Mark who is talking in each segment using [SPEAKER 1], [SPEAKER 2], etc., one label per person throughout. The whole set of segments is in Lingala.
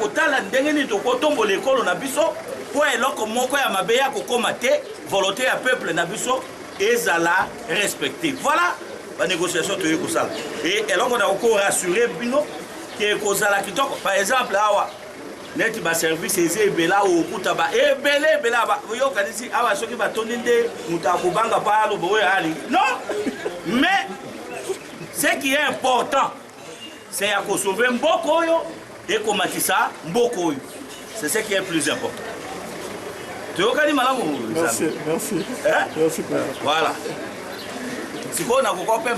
[SPEAKER 1] kotala ndenge nini tokotombola ekolo na biso po eloko moko ya mabe ya kokoma te volonté ya peuple na biso ezala respecté. Voilà la négociation toyei kosala et eloko na koko rassurer bino ke kozala kitoko. Par exemple awa neti ba service eze ebela okuta ba ebele ba yokanisi awa soki batondi nde mutu akobanga pa alo boye ali non. Mais ce qui est important c'est à sauver mboko oyo et komatisa mboko oyo. C'est ce qui est plus important.
[SPEAKER 2] Merci, merci.
[SPEAKER 1] Hein?
[SPEAKER 2] Merci.
[SPEAKER 1] Voilà. C'est quoi on a encore peur?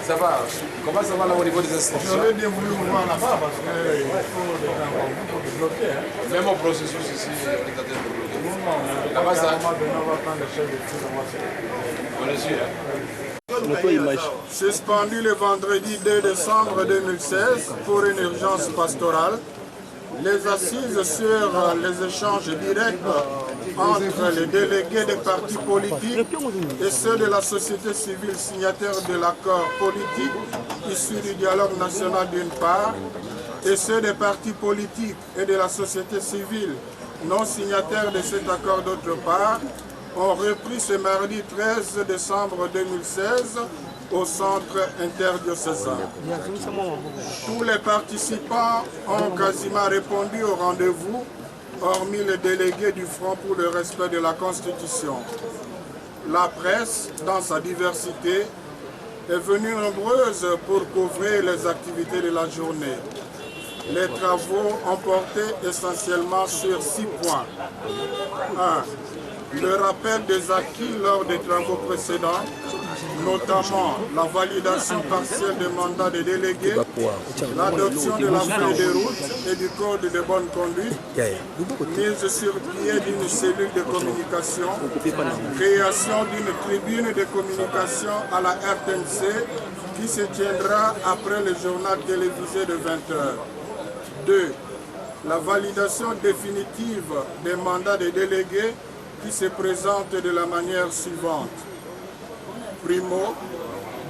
[SPEAKER 3] Ça va. Comment ça va là au niveau des institutions?
[SPEAKER 2] J'aurais bien voulu vous voir là-bas parce qu'il faut des gens pour débloquer.
[SPEAKER 3] Même au processus ici, on est en train de bloquer.
[SPEAKER 2] Non,
[SPEAKER 3] là-bas, ça.
[SPEAKER 2] on va prendre le chef de tout.
[SPEAKER 3] On est sûr.
[SPEAKER 2] Suspendu le vendredi 2 décembre 2016 pour une urgence pastorale, les assises sur les échanges directs entre les délégués des partis politiques et ceux de la société civile signataires de l'accord politique issu du dialogue national d'une part et ceux des partis politiques et de la société civile non signataires de cet accord d'autre part ont repris ce mardi 13 décembre 2016 au centre interdiocésain. Tous les participants ont quasiment répondu au rendez-vous, hormis les délégués du Front pour le respect de la Constitution. La presse, dans sa diversité, est venue nombreuse pour couvrir les activités de la journée. Les travaux ont porté essentiellement sur 6 points. 1. Le rappel des acquis lors des travaux précédents, notamment la validation partielle des mandats des délégués, l'adoption de la feuille de route et du code de bonne conduite, mise sur pied d'une cellule de communication, création d'une tribune de communication à la RTNC qui se tiendra après le journal télévisé de 20h. 2. La validation définitive des mandats des délégués qui se présente de la manière suivante. Primo,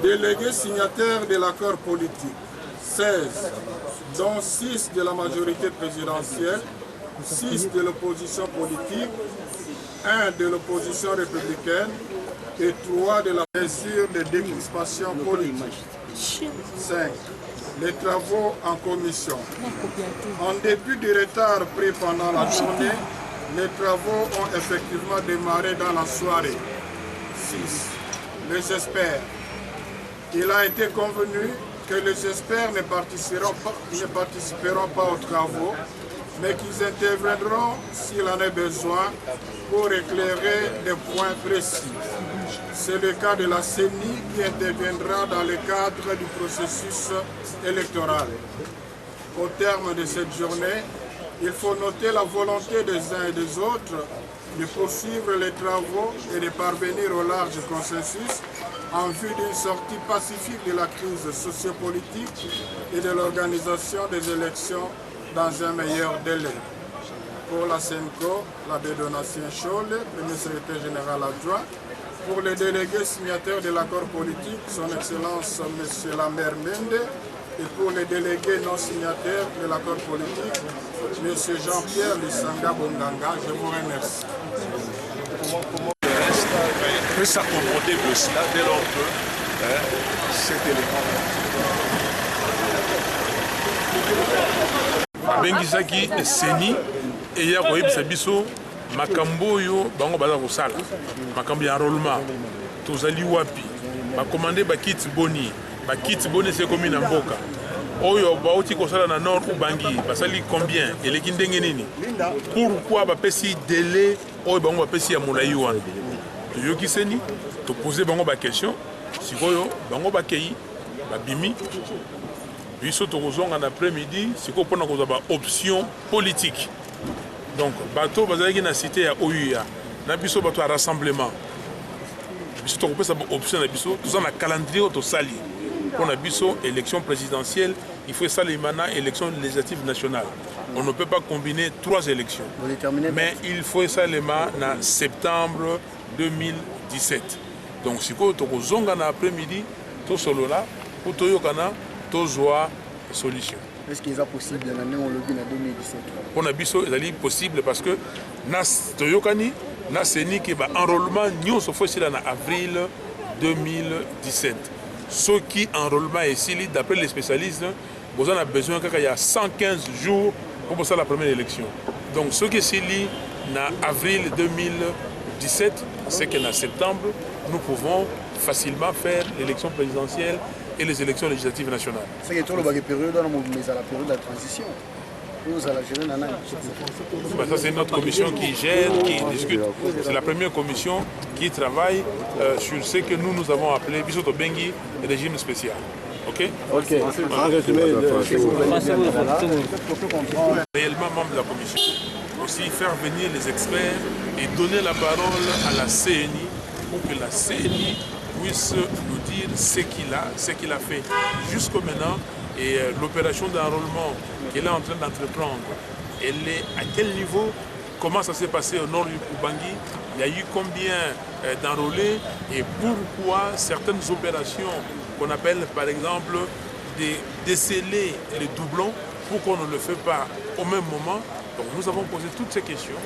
[SPEAKER 2] délégués signataires de l'accord politique, 16, dont 6 de la majorité présidentielle, 6 de l'opposition politique, 1 de l'opposition républicaine et 3 de la mesure de décrispation politique. 5. Les travaux en commission. En dépit du retard pris pendant la journée, les travaux ont effectivement démarré dans la soirée. 6. Les experts. Il a été convenu que les experts ne participeront pas aux travaux, mais qu'ils interviendront s'il en est besoin pour éclairer des points précis. C'est le cas de la CENI qui interviendra dans le cadre du processus électoral. Au terme de cette journée, il faut noter la volonté des uns et des autres de poursuivre les travaux et de parvenir au large consensus en vue d'une sortie pacifique de la crise sociopolitique et de l'organisation des élections dans un meilleur délai. Pour la SENCO, l'abbé Donatien Scholl, premier secrétaire général adjoint. Pour les délégués signataires de l'accord politique, son Excellence M. Lambert Mende. Et pour les délégués non signataires de l'accord politique, M. Jean-Pierre Lissanga Bonganga, je vous remercie.
[SPEAKER 4] Peut s'accommoder de cela dès lors que cet élément. Bengisaki Seni et Yakoïb Sabiso, Makambo yo, Bango Baza Rosala, Makambo enrôlement, Tozali Wapi, Bakomandé Bakit Boni. Bakit Boni c'est comme une mboka. Oyo baoti kosala na nord ubangi basali combien eleki ndenge nini pourquoi bapesi délai oyo bango bapesi ya molai wana toyokiseni topose bango baquestion sikoyo bango bakei babimi biso tokozonga na après-midi sikoyo mpona kozwa baoption politique donc bato bazalaki na cité ya OUA na biso bato ya rassemblement biso tokopesa baoption na biso toza na calendrier oyo tosali pour la élection présidentielle, il faut ça les élection législative nationale. on ne peut pas combiner 3 élections. Mais il faut seulement en septembre 2017. Donc, si vous avez après-midi, tout solo là, pour tout yokana, tout zoa solution.
[SPEAKER 5] Est-ce qu'il est possible en 2017?
[SPEAKER 4] Pour Nabiso, c'est possible parce que nas toyokani, nas seni qui va enrôlement nous se fait en avril 2017. Ceux qui enrôlement est ici, d'après les spécialistes, vous en avez besoin qu'il y a 115 jours pour passer la première élection. Donc, ce qui est ici en avril 2017, c'est qu'en septembre, nous pouvons facilement faire l'élection présidentielle et les élections législatives nationales.
[SPEAKER 5] C'est que la période de la transition. Nous allons gérer la
[SPEAKER 4] ça, c'est notre commission qui gère, qui discute. C'est la première commission qui travaille sur ce que nous avons appelé Bisoto Bengi régime spécial. Ok?
[SPEAKER 5] Ok. En résumé,
[SPEAKER 4] réellement membre de la commission. Aussi faire venir les experts et donner la parole à la CNI pour que la CNI puisse nous dire ce qu'il a fait jusqu'au maintenant et l'opération d'enrôlement qu'elle est en train d'entreprendre. Elle est à quel niveau? Comment ça s'est passé au nord du Ubangi? Il y a eu combien d'enrôlés et pourquoi certaines opérations qu'on appelle par exemple de déceler les doublons, pourquoi on ne le fait pas au même moment? Donc nous avons posé toutes ces questions.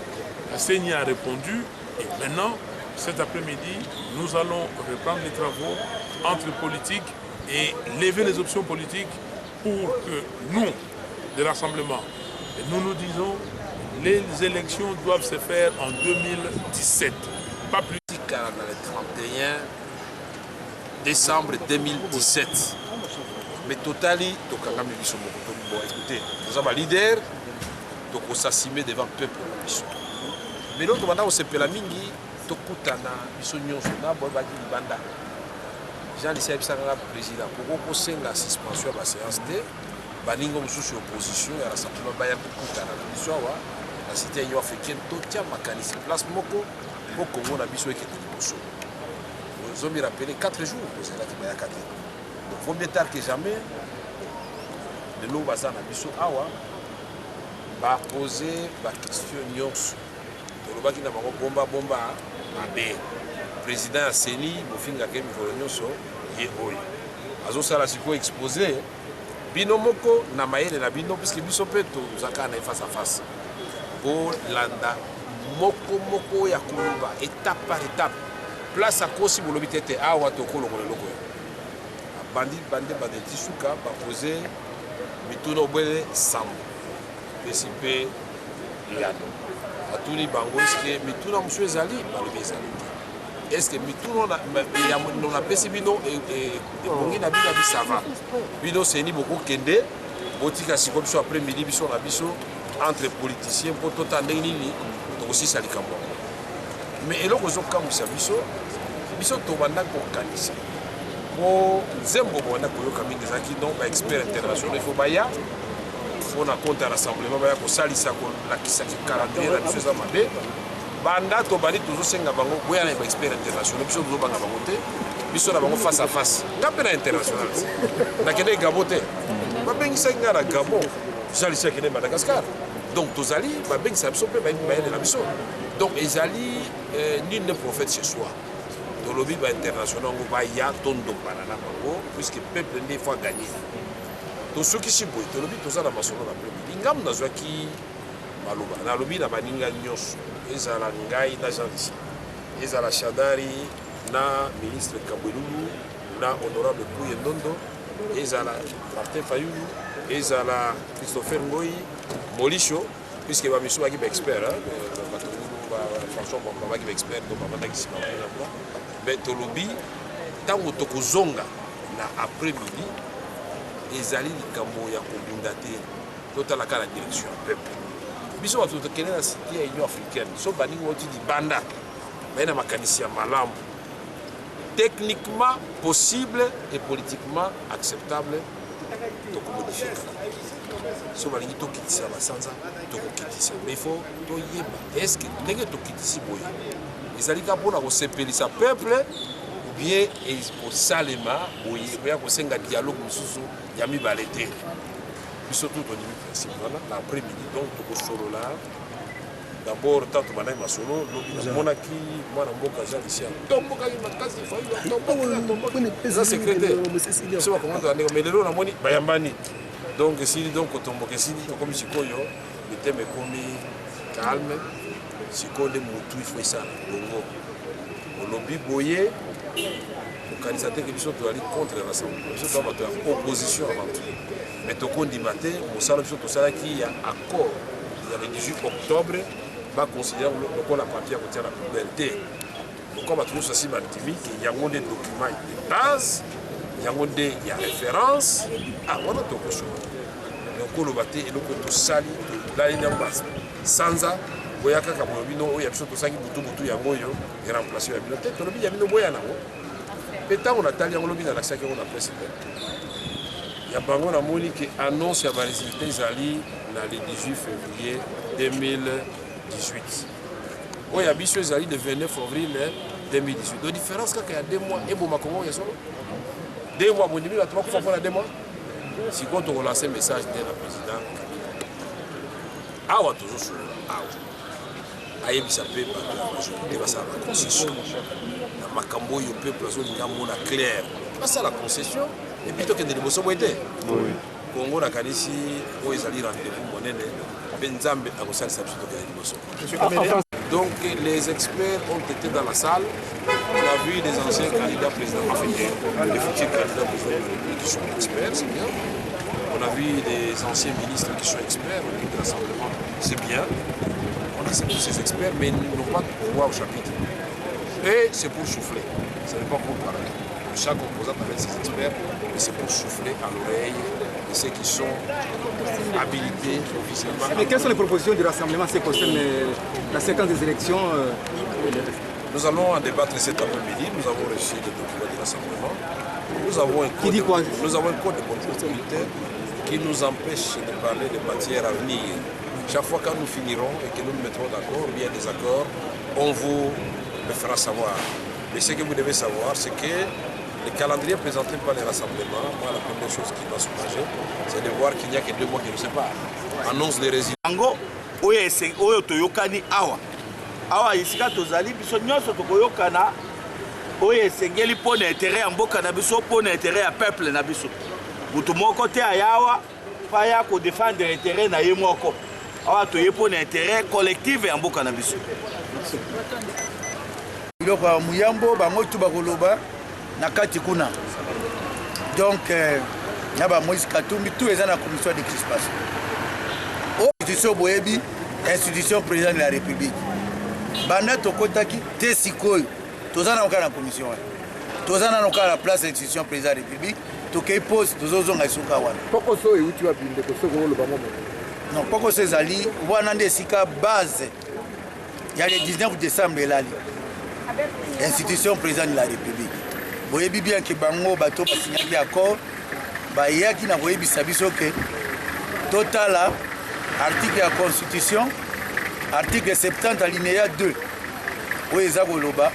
[SPEAKER 4] La CENI a répondu et maintenant, cet après-midi, nous allons reprendre les travaux entre politiques et lever les options politiques pour que nous, de Rassemblement, nous nous disons les élections doivent se faire en 2017, pas plus.
[SPEAKER 3] Le 31 décembre 2017. Mais totali, écoutez, nous avons un leader, donc on s'assume devant le peuple. Mais l'autre, on s'appelle la mingi, tokutana, banda. Jean Lissé Abissanga président, pour la suspension de la séance de Baningo sous opposition et à l'Assemblée Baya Kutana, la cité africaine, Totia Makanis, place Moko, au Congo, la mission qui est nous avons rappelé 4 jours pour cela qui m'a 4 jours. Donc, il faut mieux tard que jamais, de l'eau bazar na biso awa, va poser la question nyonso. Le baki na bango bomba abe. Président a Seni, Mofinga Kemi Volonyoso, ye oyo. Azo sala siko exposé, bino moko na mayele na bino, puisque biso peto, zaka na face à face. Pour landa, moko ya kuluba, étape par étape. Place à Kosi Bolobitete, awa toko loko loko. Bandi tisuka, ba poser, mituno bwele sambo. PCP, yano. Atuni bango, est-ce que mituna monsieur Zali, balobi Zali. Est-ce que mituna na pesi bino et bongi na bino bisava. Bino seni beaucoup kende, botika siko biso après midi biso na biso entre politiciens pour tota ndeni donc aussi salikambo. Mais eloko zo kamisa biso to banda ko kanisa. Pour zembo banda ko yoka mingi zaki donc ba expert international il faut baya. On a compte à rassemblement baya ko salisa ko la kisaki calendrier na biso za mabe. Banda to bali toujours senga bango boya na expert international biso do banga bango te. Biso na bango face à face. Ngape na international. Na kende gabote. Ba bengi senga na Gabon. Salisa kende Madagascar. Donc tozali ba bengi sa biso pe ba na biso. Donc ezali nul ne prophète chez soi. Dans le but international, on va y avoir tondo banana bango, puisque le peuple n'est pas gagné. Donc ceux qui s'y boit, dans le but tous ça dans ma solo l'après-midi. Ingam na zwaki maluba. Na lobi na baninga nyos. Ezala ngai na janti. Ezala Shadari na ministre Kabwelulu na honorable Kouye Ndondo. Ezala Martin Fayulu. Ezala Christopher Ngoyi, Molisho, puisque ba miso aki ba expert François Bamba qui est expert donc avant qui s'y va. Mais tolobi tant que tokozonga na après-midi ezali likambo ya kobundate totala kala direction peuple. Biso watu tokene na cité ya Union africaine so baningo woti di banda baina makanisi ya malamu techniquement possible et politiquement acceptable to modifier. So balingi to kitisa basanza to kitisa mais il faut to yeba est-ce que ndenge to kitisi boye ezali ka pona ko sepelisa peuple ou bien au salema boye boya ko senga dialogue mususu ya mibale te biso tout au niveau principe voilà l'après-midi donc tokosolo là d'abord tanto banayi masolo lobi namonaki mwana mboka Jean Michel tombokaki makasi eza secrétaire biso bakomanda bandeko mais lelo namoni bayambani donc esili donc kotomboka esili tokomi sikoyo mitema ekomi calme sikoyo nde motu ifo esala bongo olobi boye okanisa te ke biso toali contre rassemblement biso toa bato ya opposition avant tout mais tokondima te mosala biso tosalaki ya accord ya le 18 octobre baconsidère lokola papier ya kotia na poubelle te pourquoi bato nyonso asi bandimi ke yango nde document de base yango nde ya référence wana tokosola okoloba te eloko tosali tolali nyango sanza boya kaka boyo bino oyo ya biso tosangi butu yango oyo eremplace ya bino te tolobi ya bino boya nango mpe ntango natali yango lobi nalakisaki yango na presse ya bango namoni ke annonce ya baresultat ezali na le 18 février 2018 oyo ya biso ezali le 29 avril 2018 do différence kaka ya 2 mois eboma kongo ya solo 2 mois bondimi bato bakufa mpona 2 mois sikoyo tokolance message te na président awa tozosolola awa ayebisa mpe bato ya majorité basala na concession na makambo oyo peuple azolinga mona claire basala concession epuis tokende liboso boye te kongo nakanisi oyo ezali rendez-vous monene mpe nzambe akosalisa biso tokende liboso. Donc les experts ont été dans la salle. On a vu des anciens candidats présidents africains, des futurs candidats présidents de la République qui sont experts, c'est bien. On a vu des anciens ministres qui sont experts au niveau de l'Assemblée, c'est bien. On a tous ces experts, mais ils n'ont pas de pouvoir au chapitre. Et c'est pour souffler. Ce n'est pas pour parler. Chaque opposant avec ses experts, mais c'est pour souffler à l'oreille de ceux qui sont habilités officiellement.
[SPEAKER 6] Mais quelles sont les propositions du rassemblement qui concernent la séquence des élections
[SPEAKER 3] Nous allons en débattre cet après-midi. Nous avons reçu le document du rassemblement. Nous avons un code, nous avons un code de conduite militaire qui nous empêche de parler de matières à venir. Chaque fois que nous finirons et que nous nous mettrons d'accord, ou bien des accords, on vous le fera savoir. Mais ce que vous devez savoir, c'est que le calendrier présenté par les rassemblements, moi, la première chose qui m'a soulagé, c'est de voir qu'il n'y a que 2 mois qui nous séparent. Annonce les résultats.
[SPEAKER 1] Oyo toyokani awa isika tozali biso nyonso tokoyokana oyo esengeli mpona intérêt ya mboka na biso mpona intérêt ya peuple na biso butu moko te ayawa mpa ya kodefendre intérêt na ye moko awa toye mpona intérêt collectif ya mboka na biso.
[SPEAKER 7] biloko ya muyambo bango tu bakoloba na kati kuna donc na ba Moïse Katumbi tout eza na commission de crispation institution boyebi institution président de la république banda tokotaki te sikoyo toza na okala na commission toza na okala la place institution président de la république tokei pose tozozonga isuka wana
[SPEAKER 5] pokoso euti wabinde kosoko oloba momo
[SPEAKER 7] non pokoso ezali wana nde esika base ya le 19 décembre elali institution président de la république boyebi bien ke bango bato basignaki accord bayaki na koyebisa biso ke totala article ya constitution article 70 alinéa 2 oyo eza koloba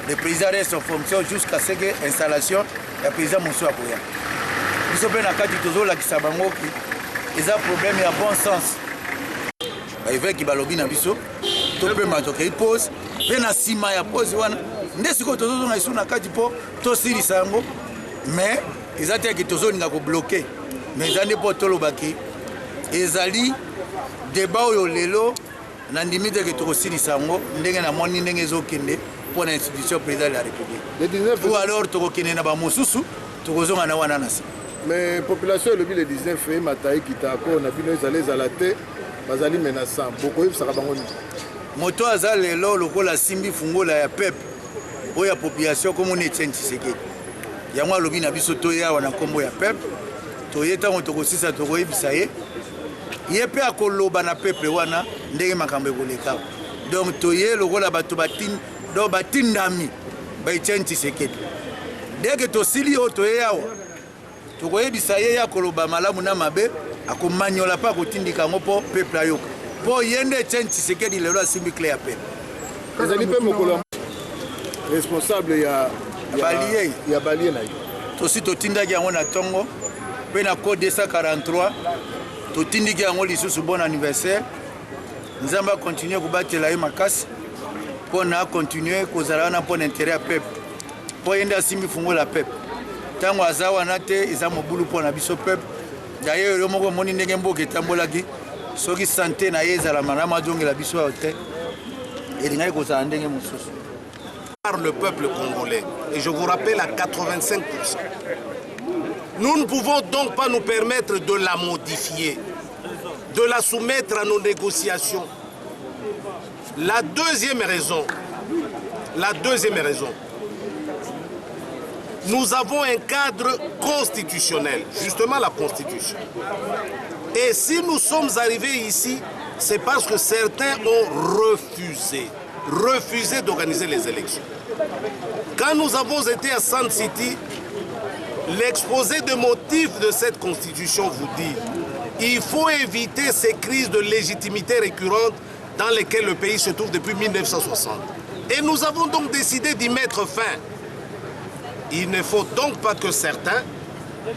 [SPEAKER 7] le président reste en fonction jusqu'à ce que installation ya président mosusu akoya biso mpe na kati tozolakisa bango ki eza problème ya bon sens baeveki balobi na biso to mpe matokei pose mpe na nsima ya pose wana nde sikoyo tozozonga lisu na kati mpo tosilisa yango mais eza te ke tozolinga kobloke mais eza nde mpo tolobaki ezali débat oyo lelo nandimi te ke tokosilisa yango ndenge namoni ndenge ezokende mpo na institution président de la république ou alors tokokende na bamosusu tokozonga na wana na nsima
[SPEAKER 5] mais population elobi le 19 fe matai kitako na bino ezala te bazali menaçant bokoyebisaka bango nini
[SPEAKER 7] moto aza lelo lokola simbi fungola ya peuple oyo ya population komona Etienne Tshisekedi yango alobi na biso toye awa na nkombo ya peuple toye ntango tokosisa tokoyebisa ye ye mpe akoloba na peuple wana ndenge makambo ekoleka donc toye lokola bato batindami ba Etienne Tshisekedi ndenge tosili oyo toye awa tokoyebisa ye ya koloba malamu na mabe akomanyola mpe akotindika yango mpo peuple ayoka mpo ye nde Etienne Tshisekedi lelo asimbi cle ya peuple
[SPEAKER 5] ezali mpe mokolo responsable ya
[SPEAKER 7] balie na ye tosi totindaki yango na ntongo mpe na code 243 totindiki yango lisusu bon anniversaire nzambe akontinue kobatela ye makasi mpo na akontinue kozala wana mpo na intere ya peuple mpo ye nde asimbi fungola peuple ntango aza wana te eza mobulu mpo na biso peuple d'ailleurs yo moko omoni ndenge mboka etambolaki soki sante na ye ezala malamu azongela biso ayo te elingaki kozala ndenge mosusu
[SPEAKER 8] par le peuple congolais et je vous rappelle à 85%. Nous ne pouvons donc pas nous permettre de la modifier, de la soumettre à nos négociations. La deuxième raison, nous avons un cadre constitutionnel, justement la Constitution. Et si nous sommes arrivés ici, c'est parce que certains ont refusé d'organiser les élections. Quand nous avons été à Sun City, l'exposé de motifs de cette constitution vous dit qu'il faut éviter ces crises de légitimité récurrentes dans lesquelles le pays se trouve depuis 1960. Et nous avons donc décidé d'y mettre fin. Il ne faut donc pas que certains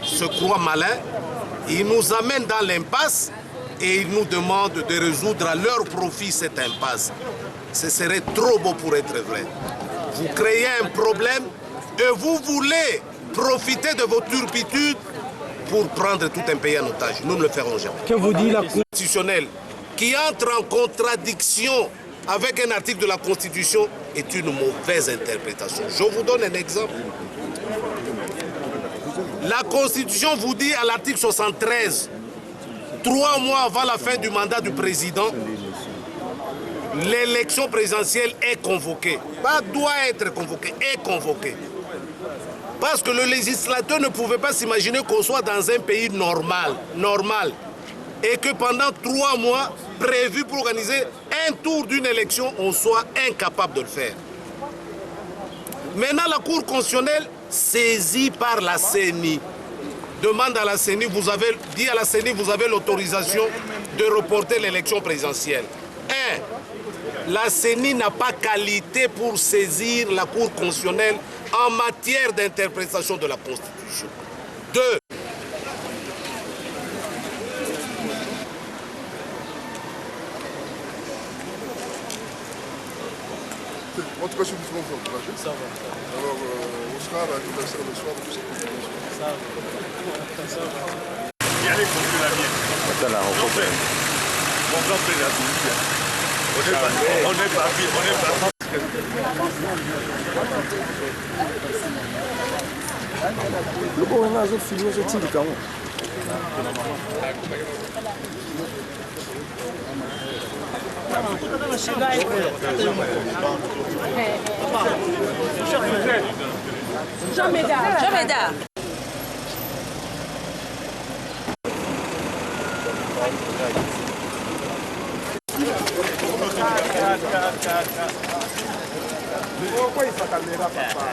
[SPEAKER 8] se croient malins, ils nous amènent dans l'impasse et ils nous demandent de résoudre à leur profit cette impasse. Ce serait trop beau pour être vrai. Vous créez un problème et vous voulez profiter de vos turpitudes pour prendre tout un pays en otage. Nous ne le ferons jamais.
[SPEAKER 6] Que vous dit la
[SPEAKER 8] Constitutionnelle qui entre en contradiction avec un article de la Constitution est une mauvaise interprétation. Je vous donne un exemple. La Constitution vous dit à l'article 73, 3 mois avant la fin du mandat du président, l'élection présidentielle est convoquée. Pas doit être convoquée, est convoquée. Parce que le législateur ne pouvait pas s'imaginer qu'on soit dans un pays normal, et que pendant 3 mois, prévus pour organiser un tour d'une élection, on soit incapable de le faire. Maintenant, la Cour constitutionnelle, saisie par la CENI, demande à la CENI, vous avez l'autorisation de reporter l'élection présidentielle. 1. La CENI n'a pas qualité pour saisir la Cour constitutionnelle en matière d'interprétation de la Constitution. 2.
[SPEAKER 2] En tout cas, je suis doucement encouragé. Ça va. Alors, Oscar, anniversaire le soir, tout ça. Ça va.
[SPEAKER 1] Il y a les conclus la mienne. Mon grand frère a tout dit. On est parti.
[SPEAKER 6] Le bon, on a un film, je tire quand même.
[SPEAKER 9] Jean Médard.
[SPEAKER 2] Pourquoi il s'accalmera, papa?